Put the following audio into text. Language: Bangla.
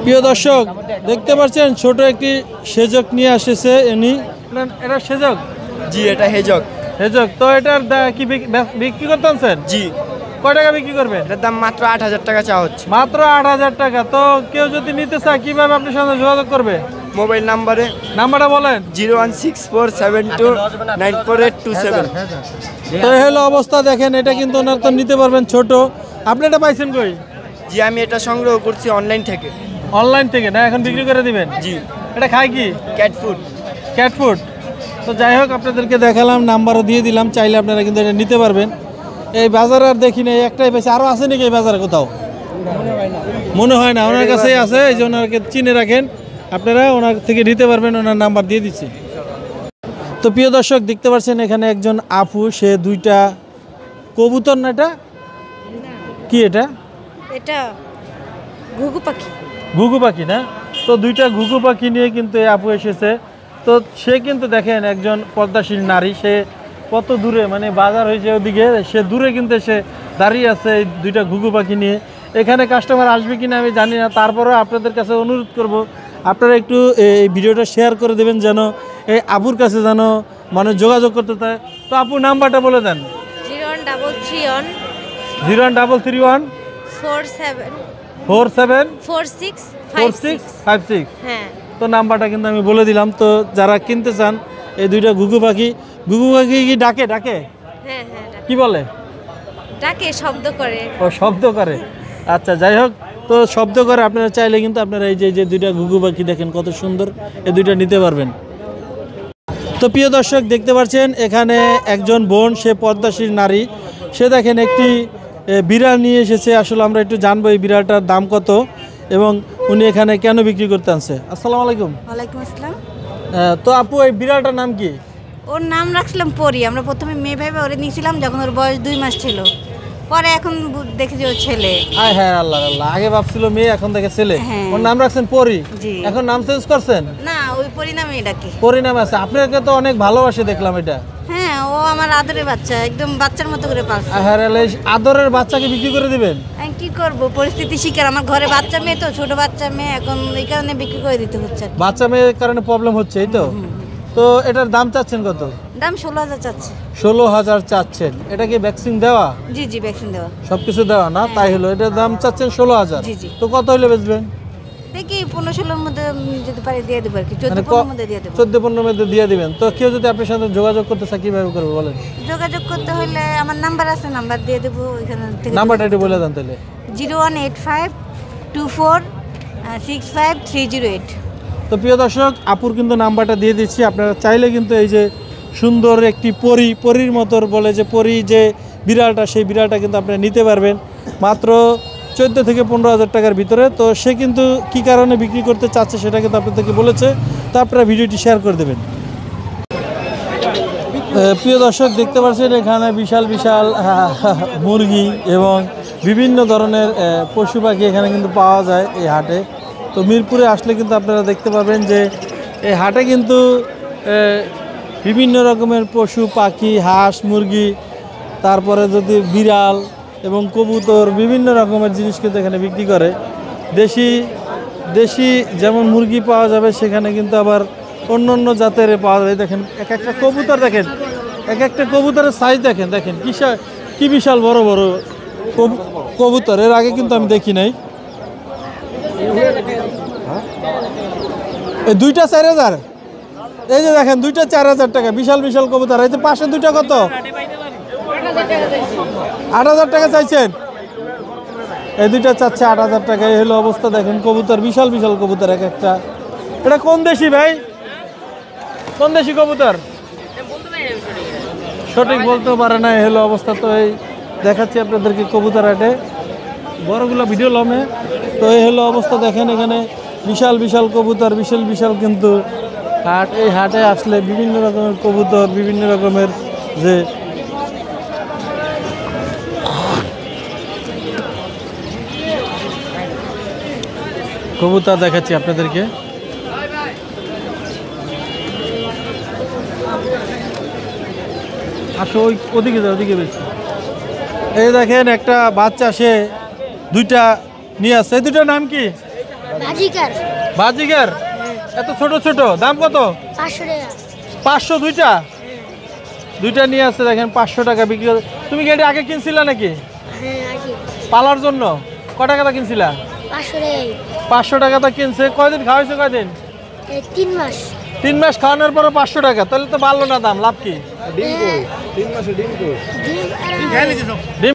প্রিয় দর্শক দেখতে পাচ্ছেন ছোট একটি সেজক নিয়ে আসছে ইনি। এটা সেজক? জি, এটা হেজক। হেজক তো এটার কি বিক্রি করতে আনছেন? জি। কয় টাকা বিক্রি করবেন? এটার দাম মাত্র ৮,০০০ টাকা চাওয়া হচ্ছে। মাত্র ৮,০০০ টাকা। তো কেউ যদি নিতে চায় কিভাবে আপনার সাথে যোগাযোগ করবে? মোবাইল নাম্বারটা বলেন। 01647294827। তো হলো অবস্থা দেখেন, এটা কিন্তু ওনার তো নিতে পারবেন ছোট। আপনি এটা পাইছেন কই? জি, আমি এটা সংগ্রহ করছি অনলাইন থেকে। অনলাইন থেকে না, এখন বিক্রি করে দিবেন? জি। এটা খায় কি? Cat food. Cat food. তো যাই হোক, আপনাদেরকে দেখালাম, নাম্বারও দিয়ে দিলাম, চাইলে আপনারা কিন্তু এটা নিতে পারবেন। এই বাজারে আর দেখি না, একটাই পেয়েছে। আরও আছে নাকি এই বাজারে কোথাও? মনে হয় না, ওনার কাছেই আছে, এই যে ওনাকে চিনে রাখেন, আপনারা ওনার থেকে নিতে পারবেন, ওনার নাম্বার দিয়ে দিচ্ছি। তো প্রিয় দর্শক দেখতে পাচ্ছেন এখানে একজন আপু, সে দুইটা কবুতর, না এটা কি? এটা ঘুঘু পাখি। ঘুঘু পাখি না? তো দুইটা ঘুঘু পাখি নিয়ে কিন্তু এই আপু এসেছে। তো সে কিন্তু দেখেন একজন পর্দাশীল নারী, সে কত দূরে, মানে বাজার হয়েছে ওদিকে, সে দূরে কিন্তু সে দাঁড়িয়ে আছে এই দুইটা ঘুঘু পাখি নিয়ে। এখানে কাস্টমার আসবে কিনা আমি জানি না, তারপরেও আপনাদের কাছে অনুরোধ করব, আপনারা একটু এই ভিডিওটা শেয়ার করে দেবেন, যেন এই আপুর কাছে যেন মানুষ যোগাযোগ করতে চায়। তো আপুর নাম্বারটা বলে দেন। 01331 01331 47 4656। হ্যাঁ। তো নাম্বারটা কিন্তু আমি বলে দিলাম। তো যারা কিনতে চান এই দুইটা ঘুঘু পাখি কি ডাকে? হ্যাঁ, কি বলে? ডাকে, শব্দ করে। ও, শব্দ করে। আচ্ছা, যাই হোক, তো শব্দ করে। আপনারা চাইলে কিন্তু আপনারা এই যে দুইটা ঘুঘু পাখি দেখেন কত সুন্দর, এই দুইটা নিতে পারবেন। তো প্রিয় দর্শক দেখতে পাচ্ছেন এখানে একজন বোন, সে পর্দাশীল নারী, সে দেখেন একটি বিড়াল নিয়ে এসেছে। আসলে আমরা একটু জানবো এই বিড়ালটার দাম কত এবং উনি এখানে কেন বিক্রি করতে আনছে। আসসালামু আলাইকুম। ওয়ালাইকুম আসসালাম। তো আপু, এই বিড়ালটার নাম কি? ওর নাম রাখছিলাম পরি। আমরা প্রথমে মেয়ে ভেবে ওরে নিয়েছিলাম যখন ওর বয়স 2 মাস ছিল, পরে এখন দেখি যে ও ছেলে। আয় হ্যাঁ, আল্লাহ আল্লাহ, আগে ভাবছিল মেয়ে, এখন দেখে ছেলে। হ্যাঁ। ওর নাম রাখছেন পরি? জি। এখন নাম চেঞ্জ করছেন? না, ওই পরি নামে ডাকে। পরি নাম আছে। আপনাকে তো অনেক ভালোবাসে দেখলাম এটা। হ্যাঁ, ও আমার আদরের বাচ্চা, একদম বাচ্চার মতো করে পালছে। হ্যাঁ, আদরের বাচ্চাকে বিক্রি করে দিবেন? আমি কি করব, পরিস্থিতি শিকার। আমার ঘরে বাচ্চা মেয়ে, তো ছোট বাচ্চা মেয়ে, এখন এই কারণে বিক্রি করে দিতে হচ্ছে। বাচ্চা মেয়ের কারণে প্রবলেম হচ্ছে, এই তো। তো এটার দাম চাচ্ছেন কত? দাম 16,000 চাচ্ছে। 16,000 চাচ্ছেন। এটা কি ভ্যাকসিন দেওয়া? জি, ভ্যাকসিন দেওয়া, সবকিছু দেওয়া না? তাই হলো, এটার দাম চাচ্ছেন 16,000। জি। তো কত হলে বেচবেন? দেখি 15-16 মধ্যে যদি পারি দিয়ে দেবো আর কি। 14-15 মধ্যে দিয়ে দেবো। 14-15 মধ্যে দিয়ে দিবেন। তো কেউ যদি আপনার সাথে যোগাযোগ করতে চায় কিভাবে করবে বলেন? যোগাযোগ করতে হলে আমার নাম্বার আছে, নাম্বার দিয়ে দেবো ওইখানে থেকে। নাম্বারটা একটু বলে দেন তাহলে। 01852465308। তো প্রিয় দর্শক, আপুর কিন্তু নাম্বারটা দিয়ে দিচ্ছি। আপনারা চাইলে কিন্তু এই যে সুন্দর একটি পরীর মতো বলে যে পরী, যে বিড়ালটা, সেই বিড়ালটা কিন্তু আপনারা নিতে পারবেন মাত্র 14 থেকে 15,000 টাকার ভিতরে। তো সে কিন্তু কি কারণে বিক্রি করতে চাচ্ছে সেটা কিন্তু আপনাদেরকে বলেছে। তো আপনারা ভিডিওটি শেয়ার করে দেবেন। প্রিয় দর্শক দেখতে পাচ্ছেন এখানে বিশাল মুরগি এবং বিভিন্ন ধরনের পশু পাখি এখানে কিন্তু পাওয়া যায় এই হাটে। তো মিরপুরে আসলে কিন্তু আপনারা দেখতে পাবেন যে এই হাটে কিন্তু বিভিন্ন রকমের পশু পাখি, হাঁস মুরগি, তারপরে যদি বিড়াল এবং কবুতর, বিভিন্ন রকমের জিনিস কিন্তু এখানে বিক্রি করে। দেশি যেমন মুরগি পাওয়া যাবে, সেখানে কিন্তু আবার অন্য জাতের পাওয়া যাবে। দেখেন এক একটা কবুতর, দেখেন এক একটা কবুতরের সাইজ দেখেন কি বিশাল বড় বড় কবুতর। এর আগে কিন্তু আমি দেখি নাই। এই দুইটা 4,000। এই যে দেখেন দুইটা 4,000 টাকা, বিশাল কবুতর। এই যে পাশে দুইটা কত? 8,000 টাকা চাইছেন? এই দুইটা চাচ্ছে 8,000 টাকা। এই হলো অবস্থা, দেখেন কবুতর, বিশাল কবুতর এক একটা। এটা কোন দেশি ভাই? কোন দেশি কবুতর? সঠিক বলতে পারে না। এই হলো অবস্থা। তো এই দেখাচ্ছি আপনাদেরকে কবুতর হাটে, বড়গুলো ভিডিও লমে। তো এই হলো অবস্থা, দেখেন এখানে বিশাল কবুতর, বিশাল কিন্তু হাট। এই হাটে আসলে বিভিন্ন রকমের কবুতর, বিভিন্ন রকমের যে কবুতর দেখাচ্ছি আপনাদেরকে। আসো ওদিকে যাও, ওদিকে বেশি। এই দেখেন একটা বাচ্চা, সে দুইটা নিয়ে আসছে। এই দুটোর নাম কি? বাজিকার বাজিগার। এত ছোট ছোট, দাম কত? 500 টাকা। 500 দুইটা? দুইটা নিয়ে আসছে দেখেন 500 টাকা বিক্রি করে। তুমি কি এটা আগে কিনছিলা নাকি হ্যাঁ আগে পালার জন্য? ক টাকাটা কিনছিলা? 500 টাকাই। 500 টাকাটা কিনছে। কয়দিন খাওয়াইছে? কয়দিন? 3 মাস। 3 মাস খাওয়ানোর পরে 500 টাকা, তাহলে তো বাড়লো না দাম, লাভ কি? ডিম ডিম